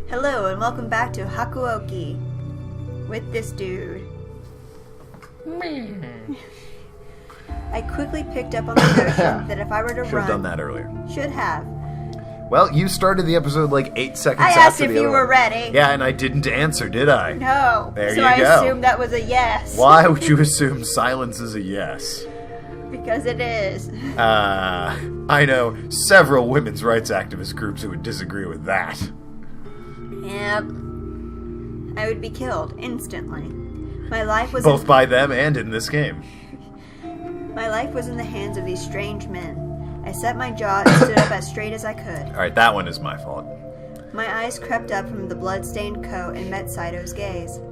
Hello and welcome back to Hakuoki with this dude. I quickly picked up on the notion that if I were to Should run... have done that earlier. Should have. Well, you started the episode like 8 seconds I after asked the if other you were one. ready. Yeah, and I didn't answer, did I? No. There so you I go. assumed that was a yes. Why would you assume silence is a yes? Because it is. I know several women's rights activist groups who would disagree with that. Yep. I would be killed instantly. My life was Both by them and in this game. My life was in the hands of these strange men. I set my jaw and stood up as straight as I could. Alright, that one is my fault. My eyes crept up from the blood-stained coat and met Saito's gaze. It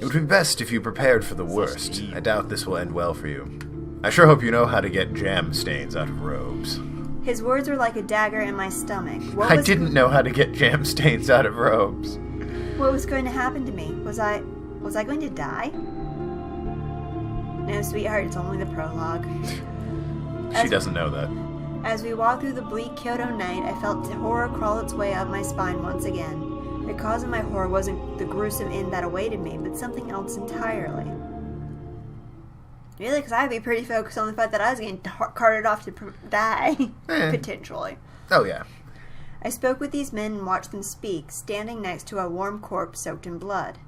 would be best if you prepared for the worst. I doubt this will end well for you. I sure hope you know how to get jam stains out of robes. His words were like a dagger in my stomach. I didn't know how to get jam stains out of robes. What was going to happen to me? Was I going to die? No, sweetheart, it's only the prologue. She doesn't know that. As we walked through the bleak Kyoto night, I felt horror crawl its way up my spine once again. The cause of my horror wasn't the gruesome end that awaited me, but something else entirely. Really, because I'd be pretty focused on the fact that I was getting carted off to die, potentially. Oh, yeah. I spoke with these men and watched them speak, standing next to a warm corpse soaked in blood.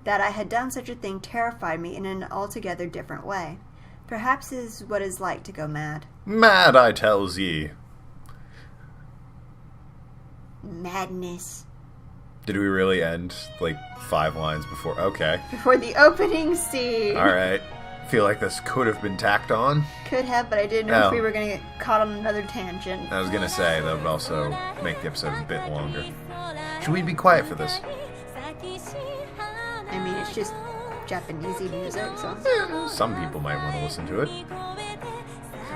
That I had done such a thing terrified me in an altogether different way. Perhaps this is what it's like to go mad. Mad, I tells ye. Madness. Did we really end, like, 5 lines before? Okay. Before the opening scene. Alright. Feel like this could have been tacked on. Could have, but I didn't know if we were going to get caught on another tangent. I was going to say, that would also make the episode a bit longer. Should we be quiet for this? I mean, it's just Japanese music, so... Some people might want to listen to it.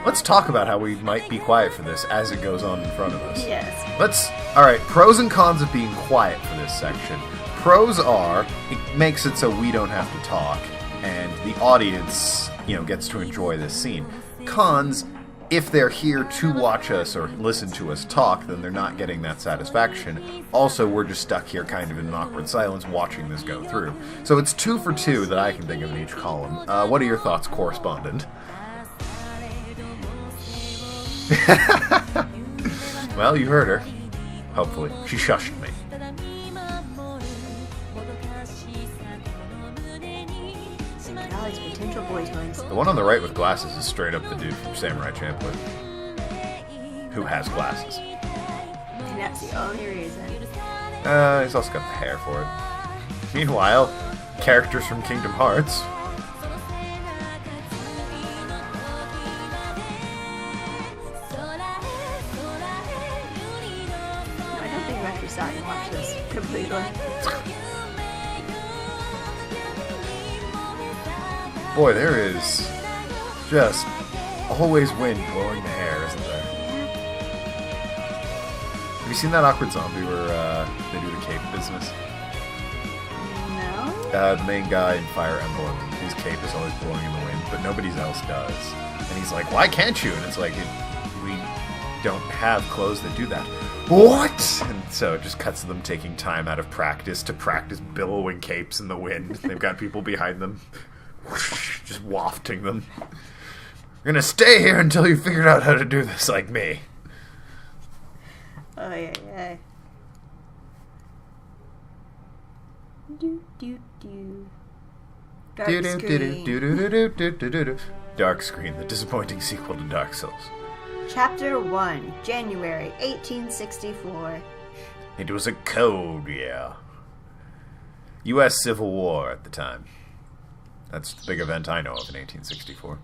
Let's talk about how we might be quiet for this as it goes on in front of us. Yes. Alright, pros and cons of being quiet for this section. Pros are, it makes it so we don't have to talk, and the audience, gets to enjoy this scene. Cons, if they're here to watch us or listen to us talk, then they're not getting that satisfaction. Also, we're just stuck here kind of in an awkward silence watching this go through. So it's 2 for 2 that I can think of in each column. What are your thoughts, correspondent? Well, you heard her. Hopefully. She shushed me. Golly's potential boy toys. The one on the right with glasses is straight up the dude from Samurai Champloo. Who has glasses. And that's the only reason. He's also got the hair for it. Meanwhile, characters from Kingdom Hearts. I don't think I'm actually starting to watch this completely. Boy, there is just always wind blowing the hair, isn't there? Have you seen that awkward zombie where they do the cape business? No? The main guy in Fire Emblem, his cape is always blowing in the wind, but nobody else does. And he's like, why can't you? And it's like, we don't have clothes that do that. What? And so it just cuts to them taking time out of practice to practice billowing capes in the wind. They've got people behind them just wafting them. You're gonna stay here until you figured out how to do this like me. Oh, yeah. Do. Dark Screen. Dark Screen, the disappointing sequel to Dark Souls. Chapter 1, January 1864. It was a cold year. U.S. Civil War at the time. That's the big event I know of in 1864.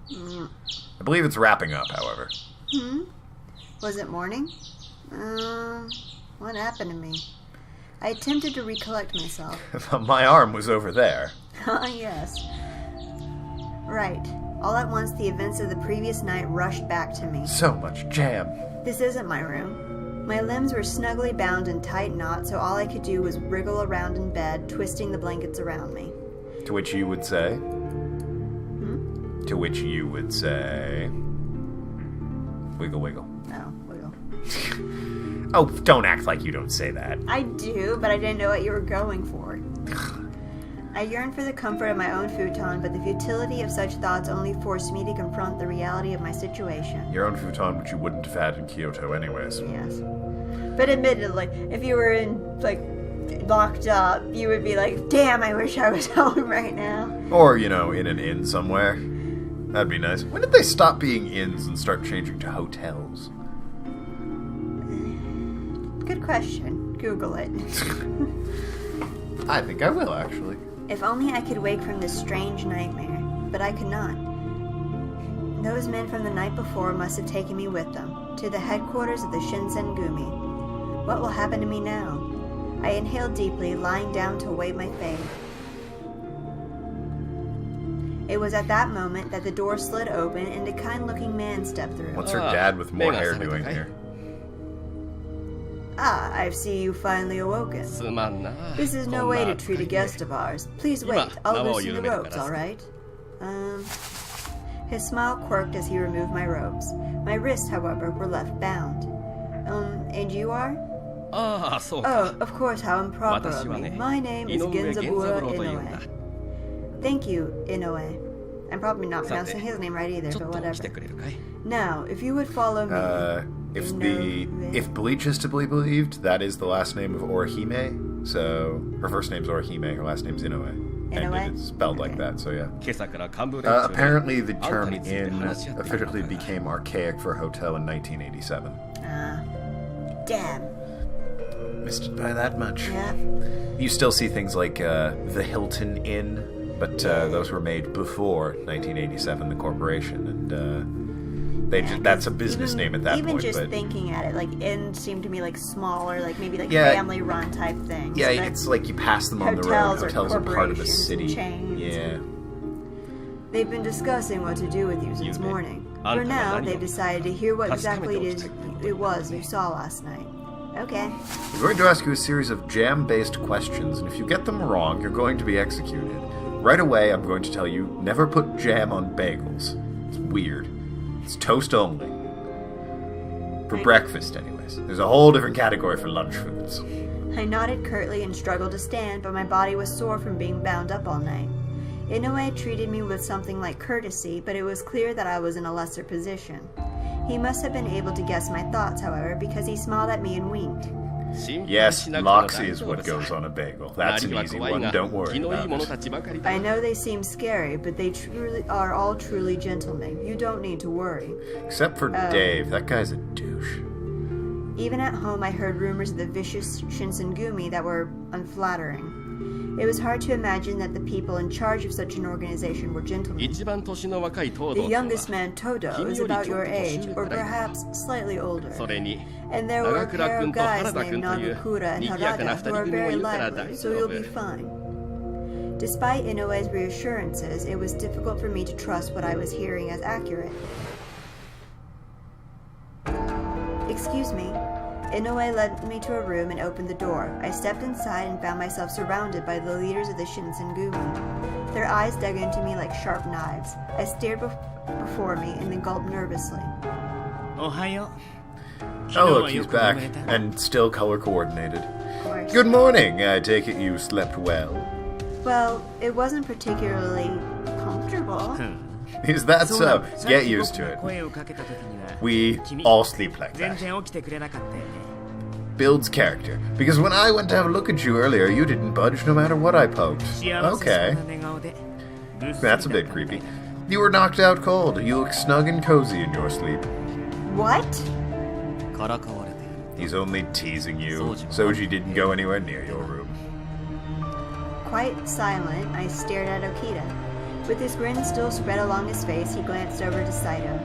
I believe it's wrapping up, however. Was it morning? What happened to me? I attempted to recollect myself. My arm was over there. Ah, yes. Right. All at once, the events of the previous night rushed back to me. So much jam. This isn't my room. My limbs were snugly bound in tight knots, so all I could do was wriggle around in bed, twisting the blankets around me. To which you would say? To which you would say... Wiggle, wiggle. No, wiggle. Oh, don't act like you don't say that. I do, but I didn't know what you were going for. I yearned for the comfort of my own futon, but the futility of such thoughts only forced me to confront the reality of my situation. Your own futon, which you wouldn't have had in Kyoto anyways. Yes. But admittedly, if you were locked up, you would be like, damn, I wish I was home right now. Or, in an inn somewhere. That'd be nice. When did they stop being inns and start changing to hotels? Good question. Google it. I think I will, actually. If only I could wake from this strange nightmare, but I could not. Those men from the night before must have taken me with them, to the headquarters of the Shinsengumi. What will happen to me now? I inhaled deeply, lying down to await my fate. It was at that moment that the door slid open and a kind-looking man stepped through. What's her dad with more hair doing here? Ah, I see you finally awoken. This is no way to treat a guest of ours. Please wait, I'll loosen the ropes, alright? His smile quirked as he removed my robes. My wrists, however, were left bound. And you are? Oh, of course, how improper of me. My name is Genzaburo Inoue. Thank you, Inoue. I'm probably not pronouncing his name right either, but whatever. Now, if you would follow me... If Bleach is to be believed, that is the last name of Orihime. So her first name's Orihime, her last name's Inoue. And it's spelled like that, so yeah. Apparently the term inn officially became archaic for hotel in 1987. Damn. Missed it by that much. Yeah. You still see things like the Hilton Inn, but those were made before 1987, the corporation, and that's a business name at that point. Even just thinking at it, inn seemed to me like smaller, maybe family-run type things. Yeah, it's like you pass them on the road. Hotels are part of the city. Yeah. They've been discussing what to do with you since morning. For now, they've decided to hear what exactly it was you saw last night. Okay. I'm going to ask you a series of jam-based questions, and if you get them wrong, you're going to be executed. Right away, I'm going to tell you, never put jam on bagels. It's weird. It's toast only. For breakfast, anyways. There's a whole different category for lunch foods. I nodded curtly and struggled to stand, but my body was sore from being bound up all night. Inoue treated me with something like courtesy, but it was clear that I was in a lesser position. He must have been able to guess my thoughts, however, because he smiled at me and winked. Yes, Loxy is what goes on a bagel. That's an easy one, don't worry about it. I know they seem scary, but they are all truly gentlemen. You don't need to worry. Except for Dave, that guy's a douche. Even at home, I heard rumors of the vicious Shinsengumi that were unflattering. It was hard to imagine that the people in charge of such an organization were gentlemen. The youngest man, Todo, is about your age, or perhaps slightly older. And there were a pair of guys named Nagakura and Harada who are very lively, so you'll be fine. Despite Inoue's reassurances, it was difficult for me to trust what I was hearing as accurate. Excuse me. Inoue led me to a room and opened the door. I stepped inside and found myself surrounded by the leaders of the Shinsengumi. Their eyes dug into me like sharp knives. I stared before me and then gulped nervously. Oh look, he's back, and still color-coordinated. Of course. Good morning, I take it you slept well. Well, it wasn't particularly comfortable. Is that so? Get used to it. We all sleep like that. Builds character. Because when I went to have a look at you earlier, you didn't budge no matter what I poked. Okay. That's a bit creepy. You were knocked out cold. You look snug and cozy in your sleep. What? He's only teasing you. Soji didn't go anywhere near your room. Quite silent, I stared at Okita. With his grin still spread along his face, he glanced over to Saito.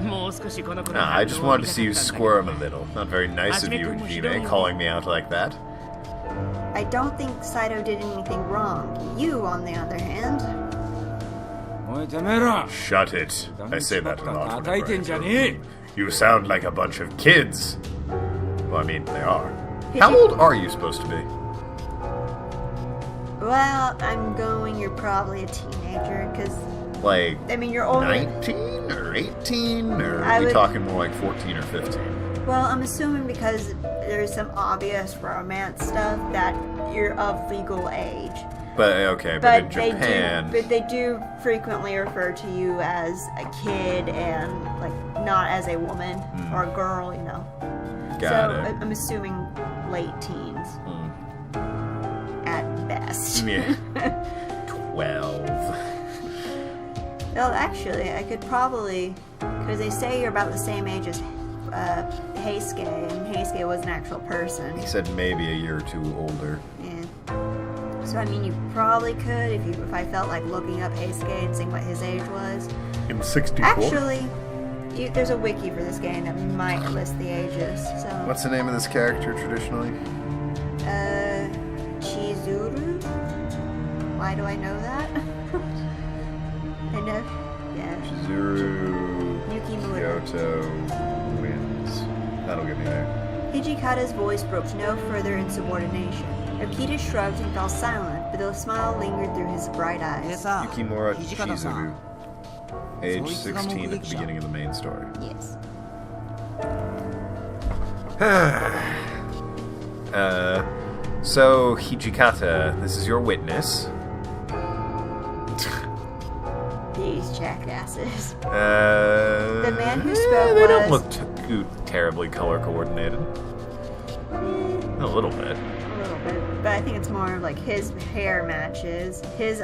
I just wanted to see you squirm a little. Not very nice of you, Hajime, calling me out like that. I don't think Saito did anything wrong. You, on the other hand... Shut it. I say that a lot whenever I You sound like a bunch of kids. Well, I mean, they are. How old are you supposed to be? Well, I'm going you're probably a teenager, because... Like, I mean, you're older... 19 or 18? Or are we talking more like 14 or 15? Well, I'm assuming because there's some obvious romance stuff that you're of legal age. But okay, but in Japan, they do frequently refer to you as a kid and like not as a woman or a girl, you know. Got it. I'm assuming late teens at best. Yeah. 12. Well, actually, I could probably, because they say you're about the same age as Heisuke, and Heisuke was an actual person. He said maybe a year or two older. Yeah. So I mean, you probably could if I felt like looking up Heisuke and seeing what his age was. In 64. Actually, there's a wiki for this game that might list the ages. So. What's the name of this character traditionally? Chizuru? Why do I know that? I know. Yeah. Chizuru. Yukimura. Kyoto wins. That'll get me there. Hijikata's voice broke no further insubordination. Okita shrugged and fell silent, but the smile lingered through his bright eyes. Yukimura Chizuru. Age 16 at the beginning of the main story. Yes. So, Hijikata, this is your witness. These jackasses. The man who spoke they was... don't look too terribly color coordinated. A little bit. A little bit, but I think it's more like his hair matches. His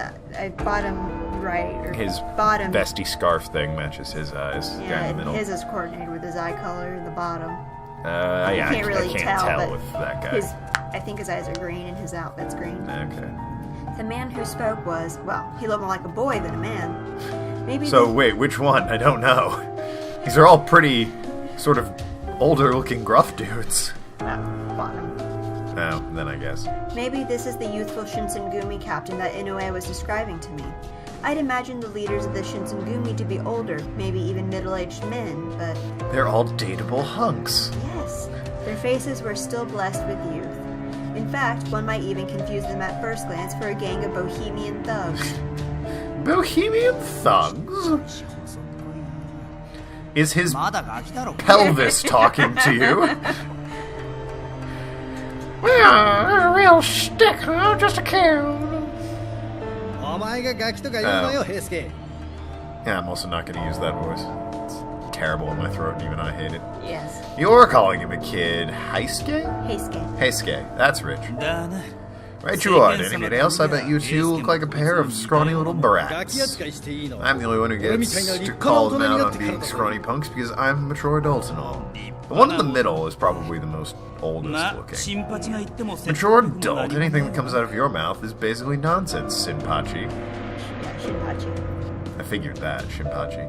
bottom right, or his bottom vesty scarf thing matches his eyes. Yeah, in the middle. his is coordinated with his eye color in the bottom. Yeah, can't really I can't tell but with that guy. I think his eyes are green and his outfit's green. Okay. The man who spoke was, well, he looked more like a boy than a man. Maybe. So wait, which one? I don't know. These are all pretty, sort of, older-looking gruff dudes. Bottom. Oh, then I guess. Maybe this is the youthful Shinsengumi captain that Inoue was describing to me. I'd imagine the leaders of the Shinsengumi to be older, maybe even middle-aged men, but... They're all dateable hunks. Yes, their faces were still blessed with youth. In fact, one might even confuse them at first glance for a gang of bohemian thugs. Bohemian thugs? Is his pelvis talking to you? Well, a real stick, huh? Just a cow. Yeah, I'm also not going to use that voice. It's terrible in my throat, and even I hate it. Yes. You're calling him a kid. Heisuke? Heisuke. Heisuke. That's rich. Right you are. Anything else? I bet you two look like a pair of scrawny little brats. I'm the only one who gets to call them out on being scrawny punks because I'm a mature adult and all. The one in the middle is probably the most oldest looking. Mature adult? Anything that comes out of your mouth is basically nonsense, Shinpachi. Yeah, Shinpachi. I figured that, Shinpachi.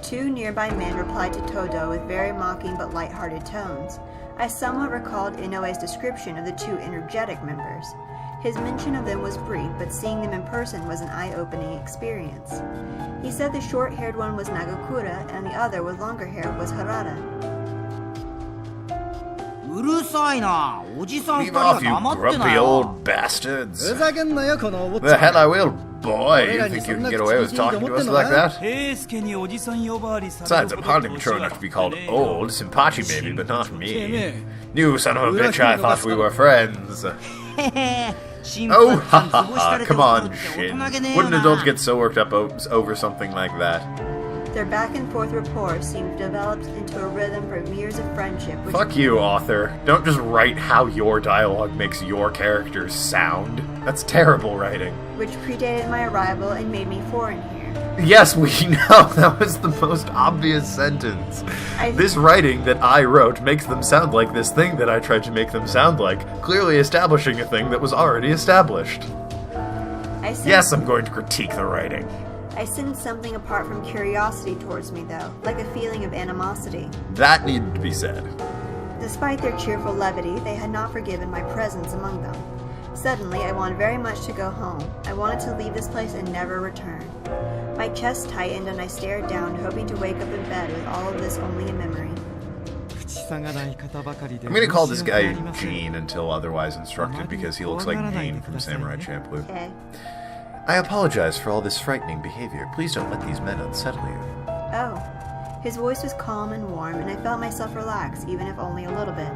Two nearby men replied to Todo with very mocking but light-hearted tones. I somewhat recalled Inoue's description of the two energetic members. His mention of them was brief, but seeing them in person was an eye-opening experience. He said the short-haired one was Nagakura, and the other with longer hair was Harada. Leave off, you grumpy old bastards. The hell I will, boy. You think you can get away with talking to us like that? Besides, I'm hardly mature enough to be called old. Shinpachi maybe, but not me. You son of a bitch, I thought we were friends. Oh, ha ha ha. Come on, Shin. Wouldn't adults get so worked up over something like that? Their back-and-forth rapport seemed developed into a rhythm from years of friendship. Fuck you, author. Don't just write how your dialogue makes your characters sound. That's terrible writing. Which predated my arrival and made me foreign here. Yes, we know. That was the most obvious sentence. This writing that I wrote makes them sound like this thing that I tried to make them sound like, clearly establishing a thing that was already established. Yes, I'm going to critique the writing. I sensed something apart from curiosity towards me, though, like a feeling of animosity. That needed to be said. Despite their cheerful levity, they had not forgiven my presence among them. Suddenly, I wanted very much to go home. I wanted to leave this place and never return. My chest tightened and I stared down, hoping to wake up in bed with all of this only a memory. I'm going to call this guy Gene until otherwise instructed because he looks like Pain from Samurai Champloo. Okay. I apologize for all this frightening behavior. Please don't let these men unsettle you. Oh. His voice was calm and warm, and I felt myself relax, even if only a little bit.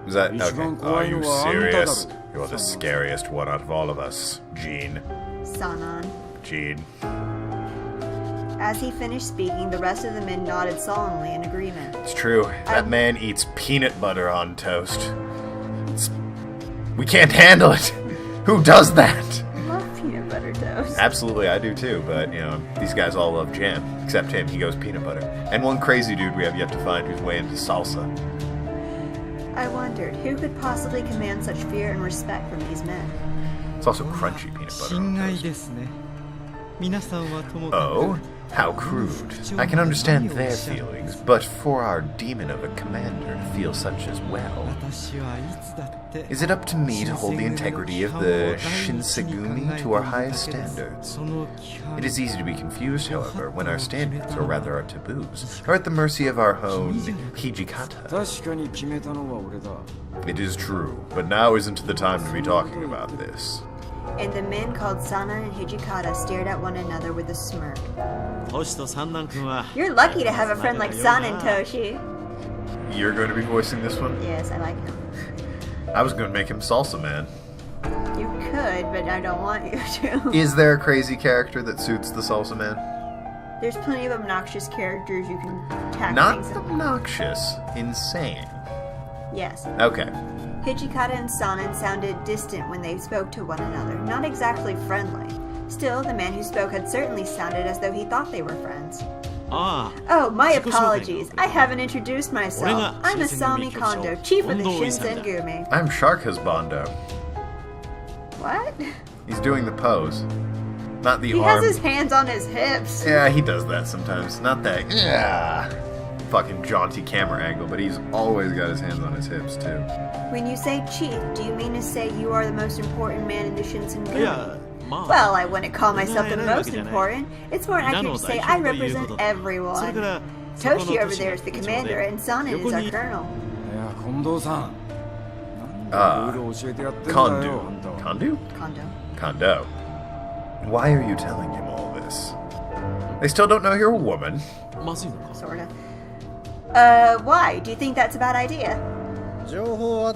Is that okay? Are you serious? You're the scariest one out of all of us, Jean. Sanan. Jean. As he finished speaking, the rest of the men nodded solemnly in agreement. It's true. That man eats peanut butter on toast. We can't handle it. Who does that? I love peanut butter toast. Absolutely, I do too, but, these guys all love jam. Except him, he goes peanut butter. And one crazy dude we have yet to find who's way into salsa. I wondered, who could possibly command such fear and respect from these men? It's also crunchy peanut butter on toast. Oh? How crude. I can understand their feelings, but for our demon of a commander to feel such as well. Is it up to me to hold the integrity of the Shinsegumi to our highest standards? It is easy to be confused, however, when our standards, or rather our taboos, are at the mercy of our own Hijikata. It is true, but now isn't the time to be talking about this. And the men called Sana and Hijikata stared at one another with a smirk. You're lucky to have a friend like Sanan, Toshi. You're going to be voicing this one? Yes, I like him. I was going to make him Salsa Man. You could, but I don't want you to. Is there a crazy character that suits the Salsa Man? There's plenty of obnoxious characters you can tack Not things in. obnoxious, insane. Yes. Okay. Hijikata and Sanan sounded distant when they spoke to one another, not exactly friendly. Still, the man who spoke had certainly sounded as though he thought they were friends. Oh, my apologies. I haven't introduced myself. I'm Asami Kondo, chief of the Shinsengumi. I'm Shark Husbando. What? He's doing the pose. Not the He arm. has his hands on his hips. Yeah, he does that sometimes. Not that. Yeah. Fucking jaunty camera angle, but he's always got his hands on his hips, too. When you say chief, do you mean to say you are the most important man in the Shinsengumi? Well, I wouldn't call myself the most important. It's more accurate to say I represent everyone. Toshi over there is the commander, and Sanan is our colonel. Kondo? Kondo. Why are you telling him all this? They still don't know you're a woman. Sorta. Why? Do you think that's a bad idea? Well,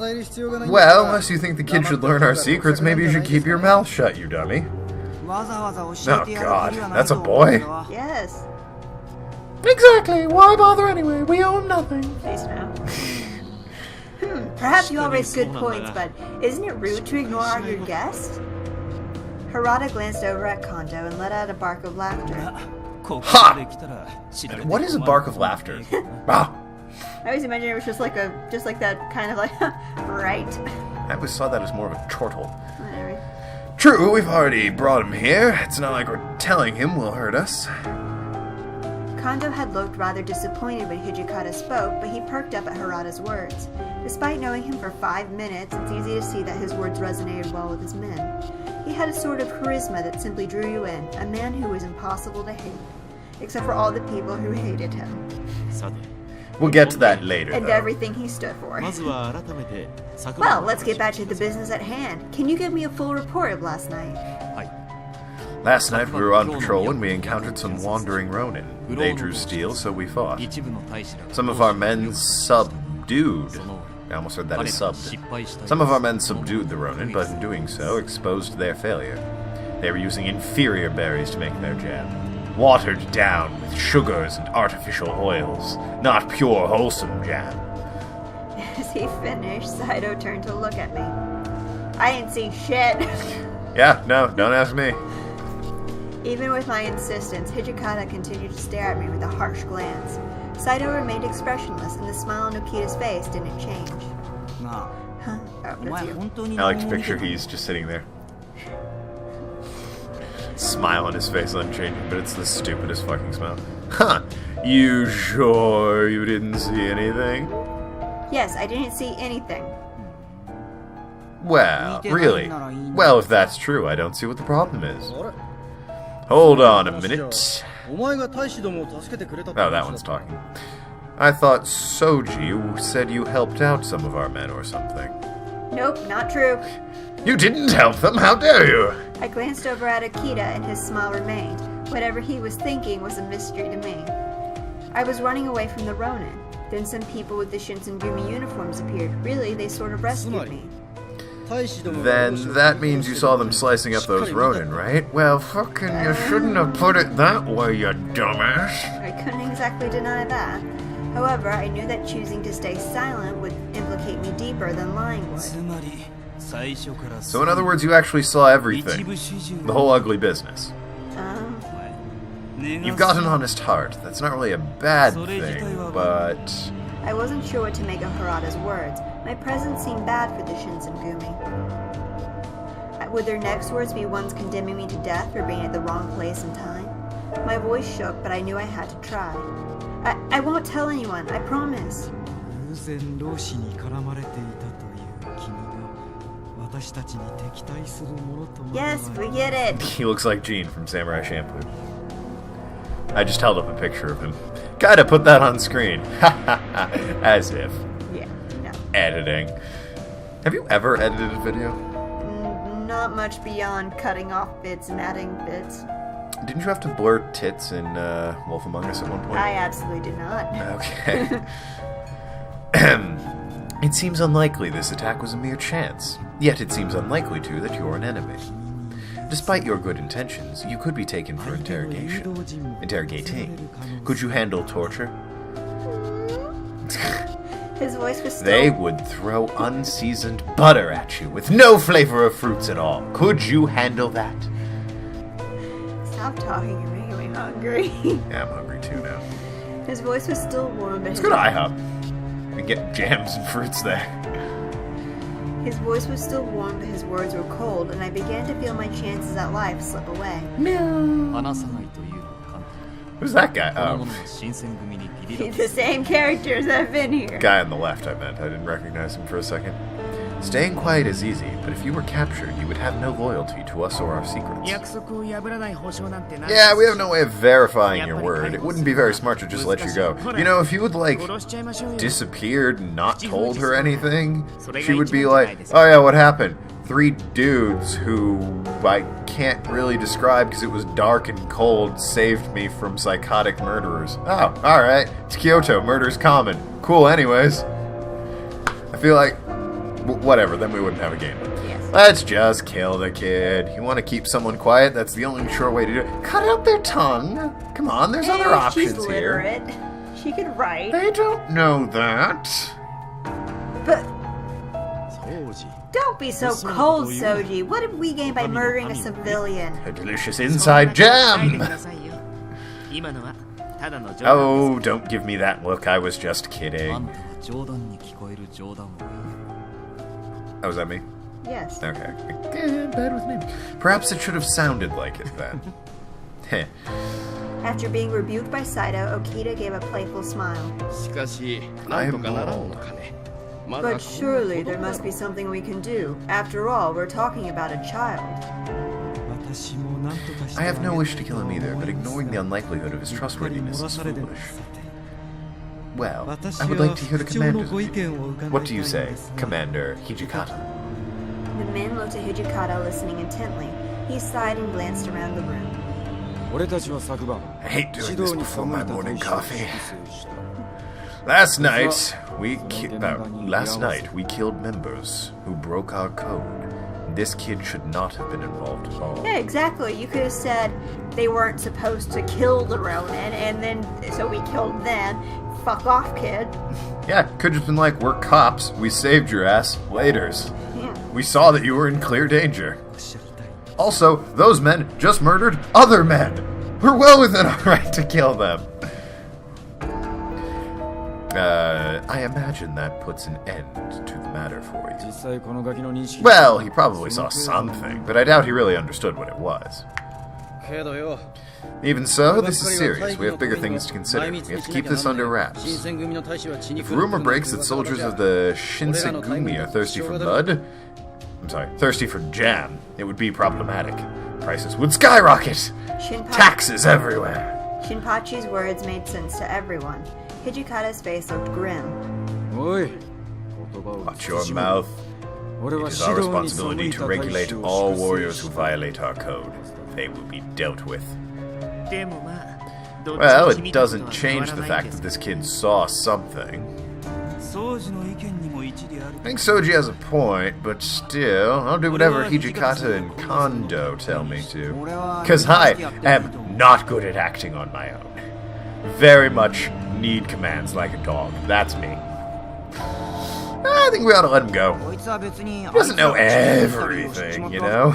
unless you think the kid should learn our secrets, maybe you should keep your mouth shut, you dummy. Oh god, that's a boy? Yes. Exactly, why bother anyway? We own nothing. Please no. Perhaps you all raise good points, but isn't it rude to ignore your guest? Harada glanced over at Kondo and let out a bark of laughter. Ha! What is a bark of laughter? Ah! I always imagined it was just like that kind of like, right? I always saw that as more of a chortle. Whatever. True, we've already brought him here. It's not like we're telling him will hurt us. Kondo had looked rather disappointed when Hijikata spoke, but he perked up at Harada's words. Despite knowing him for 5 minutes, it's easy to see that his words resonated well with his men. He had a sort of charisma that simply drew you in, a man who was impossible to hate, except for all the people who hated him. We'll get to that later, And though. everything he stood for. Well, let's get back to the business at hand. Can you give me a full report of last night? Last night we were on patrol and we encountered some wandering Ronin. They drew steel, so we fought. Some of our men subdued. I almost heard that as subbed. Some of our men subdued the Ronin, but in doing so, exposed their failure. They were using inferior berries to make their jam. Watered down with sugars and artificial oils. Not pure, wholesome jam. As he finished, Saito turned to look at me. I didn't see shit. Yeah, no, don't ask me. Even with my insistence, Hijikata continued to stare at me with a harsh glance. Saito remained expressionless, and the smile on Okita's face didn't change. Huh? Oh, that's you. I like to picture he's just sitting there. Smile on his face unchanging, but it's the stupidest fucking smile. Huh. You sure you didn't see anything? Yes, I didn't see anything. Well, really? Well, if that's true, I don't see what the problem is. Hold on a minute. Oh, that one's talking. I thought Soji said you helped out some of our men or something. Nope, not true. You didn't help them, how dare you? I glanced over at Akita and his smile remained. Whatever he was thinking was a mystery to me. I was running away from the Ronin. Then some people with the Shinsengumi uniforms appeared. Really, they sort of rescued me. Then that means you saw them slicing up those Ronin, right? Well, fucking you shouldn't have put it that way, you dumbass. I couldn't exactly deny that. However, I knew that choosing to stay silent would implicate me deeper than lying would. So in other words, you actually saw everything. The whole ugly business. You've got an honest heart. That's not really a bad thing, but... I wasn't sure what to make of Harada's words. My presence seemed bad for the Shinsengumi. Would their next words be ones condemning me to death for being at the wrong place and time? My voice shook, but I knew I had to try. I won't tell anyone, I promise. Yes, we get it. He looks like Gene from Samurai Champloo. I just held up a picture of him. Gotta put that on screen. As if. Yeah, no. Editing. Have you ever edited a video? Not much beyond cutting off bits and adding bits. Didn't you have to blur tits in Wolf Among Us at one point? I absolutely did not. Okay. It seems unlikely this attack was a mere chance. Yet it seems unlikely, too, that you're an enemy. Despite your good intentions, you could be taken for interrogating. Could you handle torture? His voice was still... They would throw unseasoned butter at you with no flavor of fruits at all. Could you handle that? Stop talking, you're making me hungry. Yeah, I'm hungry too now. His voice was still warm, but... Let's go to IHOP. We can get jams and fruits there. His voice was still warm, but his words were cold, and I began to feel my chances at life slip away. Who's that guy? Oh. The same characters that have been here. Guy on the left, I meant. I didn't recognize him for a second. Staying quiet is easy, but if you were captured, you would have no loyalty to us or our secrets. Yeah, we have no way of verifying your word. It wouldn't be very smart to just let you go. You know, if you had, like, disappeared and not told her anything, she would be like, oh yeah, what happened? 3 dudes who I can't really describe because it was dark and cold saved me from psychotic murderers. Oh, alright. It's Kyoto. Murder's common. Cool, anyways. I feel like... whatever, then we wouldn't have a game. Yes. Let's just kill the kid. You want to keep someone quiet? That's the only sure way to do it. Cut out their tongue. Come on, there's other options she's here. literate. She could write. They don't know that. But... Don't be so cold, Soji. What did we gain by murdering a civilian? A delicious inside jam! Oh, don't give me that look. I was just kidding. Oh, was that me? Yes. Okay. Bad with me. Perhaps it should have sounded like it then. Heh. After being rebuked by Saito, Okita gave a playful smile. I am bald. But surely there must be something we can do. After all, we're talking about a child. I have no wish to kill him either, but ignoring the unlikelihood of his trustworthiness is foolish. Well, I would like to hear the commander's opinion. What do you say, Commander Hijikata? The men looked at Hijikata, listening intently. He sighed and glanced around the room. I hate doing this before my morning coffee. Last night, we killed members who broke our code. This kid should not have been involved at all. Yeah, exactly. You could have said they weren't supposed to kill the Ronin, and then, so we killed them. Fuck off, kid. Yeah, could have been like, we're cops. We saved your ass. Laters. Yeah. We saw that you were in clear danger. Also, those men just murdered other men. We're well within our right to kill them. I imagine that puts an end to the matter for you. Well, he probably saw something, but I doubt he really understood what it was. Even so, this is serious. We have bigger things to consider. We have to keep this under wraps. If rumor breaks that soldiers of the Shinsengumi are thirsty for thirsty for jam, it would be problematic. Prices would skyrocket! Taxes everywhere! Shinpachi's words made sense to everyone. Hijikata's face looked grim. Watch your mouth. It is our responsibility to regulate all warriors who violate our code. They will be dealt with. Well, it doesn't change the fact that this kid saw something. I think Soji has a point, but still, I'll do whatever Hijikata and Kondo tell me to. Because I am not good at acting on my own. Very much need commands like a dog. That's me. I think we ought to let him go. He doesn't know everything, you know?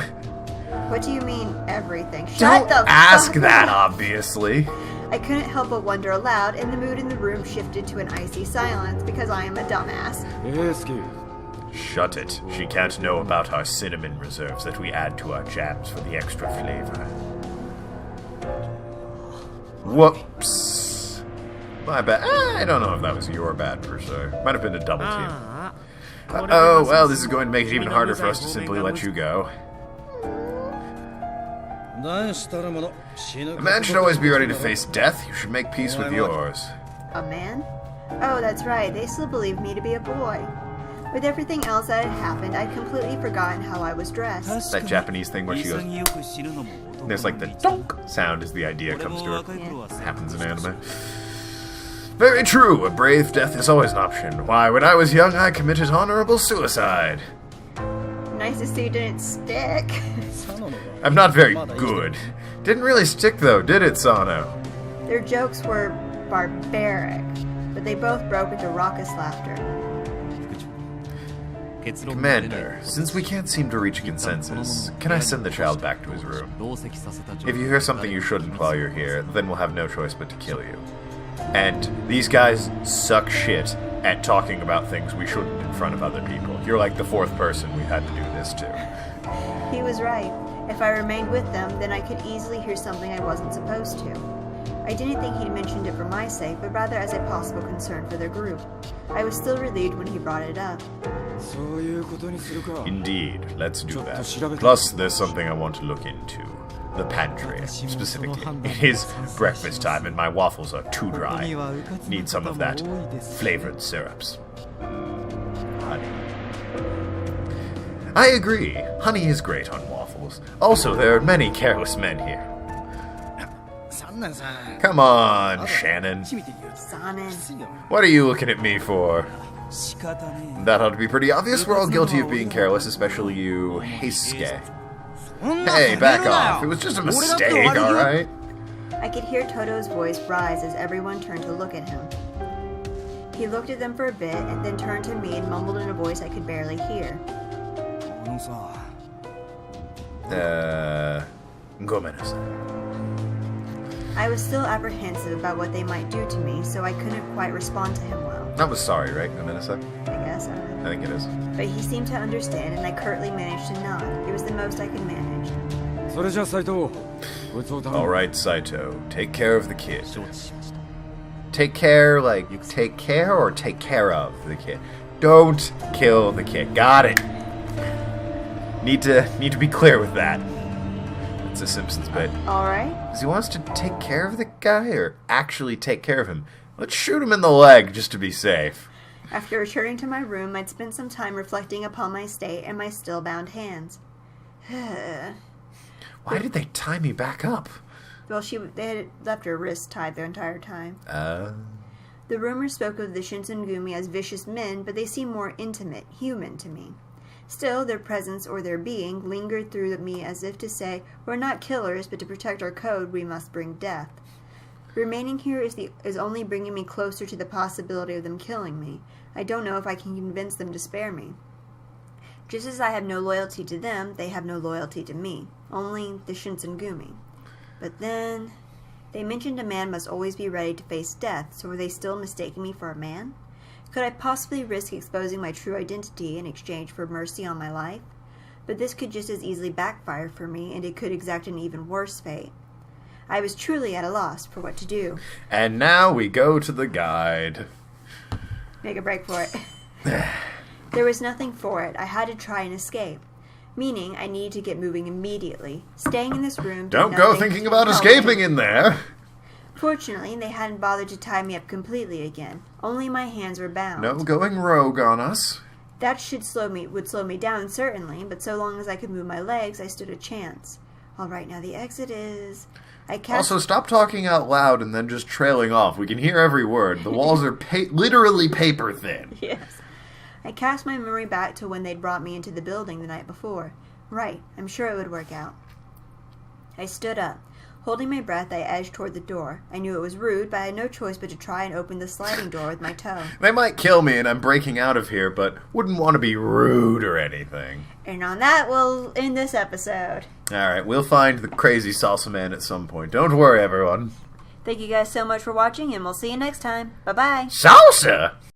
What do you mean, everything? Don't Shut the ask fuck that, up. obviously. I couldn't help but wonder aloud, and the mood in the room shifted to an icy silence because I am a dumbass. Shut it. She can't know about our cinnamon reserves that we add to our jams for the extra flavor. Whoops. My bad. I don't know if that was your bad, per se. Might have been a double team. Oh, well, this is going to make it even harder for us to simply let you go. A man should always be ready to face death. You should make peace with yours. A man? Oh, that's right. They still believed me to be a boy. With everything else that had happened, I'd completely forgotten how I was dressed. That Japanese thing where she goes... There's like the donk sound as the idea comes to her. Yeah. It happens in anime. Very true. A brave death is always an option. Why, when I was young, I committed honorable suicide. Nice to see it didn't stick. I'm not very good. Didn't really stick, though, did it, Sano? Their jokes were barbaric, but they both broke into raucous laughter. Commander, since we can't seem to reach a consensus, can I send the child back to his room? If you hear something you shouldn't while you're here, then we'll have no choice but to kill you. And these guys suck shit at talking about things we shouldn't in front of other people. You're like the fourth person we've had to do this to. He was right. If I remained with them, then I could easily hear something I wasn't supposed to. I didn't think he'd mentioned it for my sake, but rather as a possible concern for their group. I was still relieved when he brought it up. Indeed, let's do that. Plus, there's something I want to look into. The pantry, specifically. It is breakfast time and my waffles are too dry. Need some of that flavored syrups. Honey. I agree. Honey is great on waffles. Also, there are many careless men here. Come on, Shannon. Sonnen. What are you looking at me for? That ought to be pretty obvious. We're all guilty of being careless, especially you, Heisuke. Hey, back off. It was just a mistake, alright? I could hear Toto's voice rise as everyone turned to look at him. He looked at them for a bit, and then turned to me and mumbled in a voice I could barely hear. Gomenasai. I was still apprehensive about what they might do to me, so I couldn't quite respond to him well. That was sorry, right, Gomenasai? I guess, I don't know. I think it is. But he seemed to understand, and I curtly managed to nod. It was the most I could manage. Alright, Saito. Take care of the kid. Take care, like, take care or take care of the kid? Don't kill the kid. Got it. Need to be clear with that. It's a Simpsons bit. Alright. Because he wants to take care of the guy or actually take care of him. Let's shoot him in the leg just to be safe. After returning to my room, I'd spent some time reflecting upon my state and my still bound hands. Why did they tie me back up? Well, they had left her wrists tied the entire time. The rumors spoke of the Shinsengumi as vicious men, but they seemed more intimate, human to me. Still, their presence or their being lingered through me as if to say, we're not killers, but to protect our code, we must bring death. Remaining here is only bringing me closer to the possibility of them killing me. I don't know if I can convince them to spare me. Just as I have no loyalty to them, they have no loyalty to me. Only the Shinsengumi. But then, they mentioned a man must always be ready to face death, so were they still mistaking me for a man? Could I possibly risk exposing my true identity in exchange for mercy on my life? But this could just as easily backfire for me, and it could exact an even worse fate. I was truly at a loss for what to do. And now we go to the guide. Make a break for it. There was nothing for it. I had to try and escape. Meaning, I needed to get moving immediately. Staying in this room... Don't go thinking about escaping in there! Fortunately, they hadn't bothered to tie me up completely again. Only my hands were bound. No going rogue on us. That would slow me down, certainly, but so long as I could move my legs, I stood a chance. All right, now the exit is... Also, stop talking out loud and then just trailing off. We can hear every word. The walls are literally paper thin. Yes. I cast my memory back to when they'd brought me into the building the night before. Right, I'm sure it would work out. I stood up. Holding my breath, I edged toward the door. I knew it was rude, but I had no choice but to try and open the sliding door with my toe. They might kill me and I'm breaking out of here, but wouldn't want to be rude or anything. And on that, we'll end this episode. Alright, we'll find the crazy salsa man at some point. Don't worry, everyone. Thank you guys so much for watching, and we'll see you next time. Bye-bye. Salsa?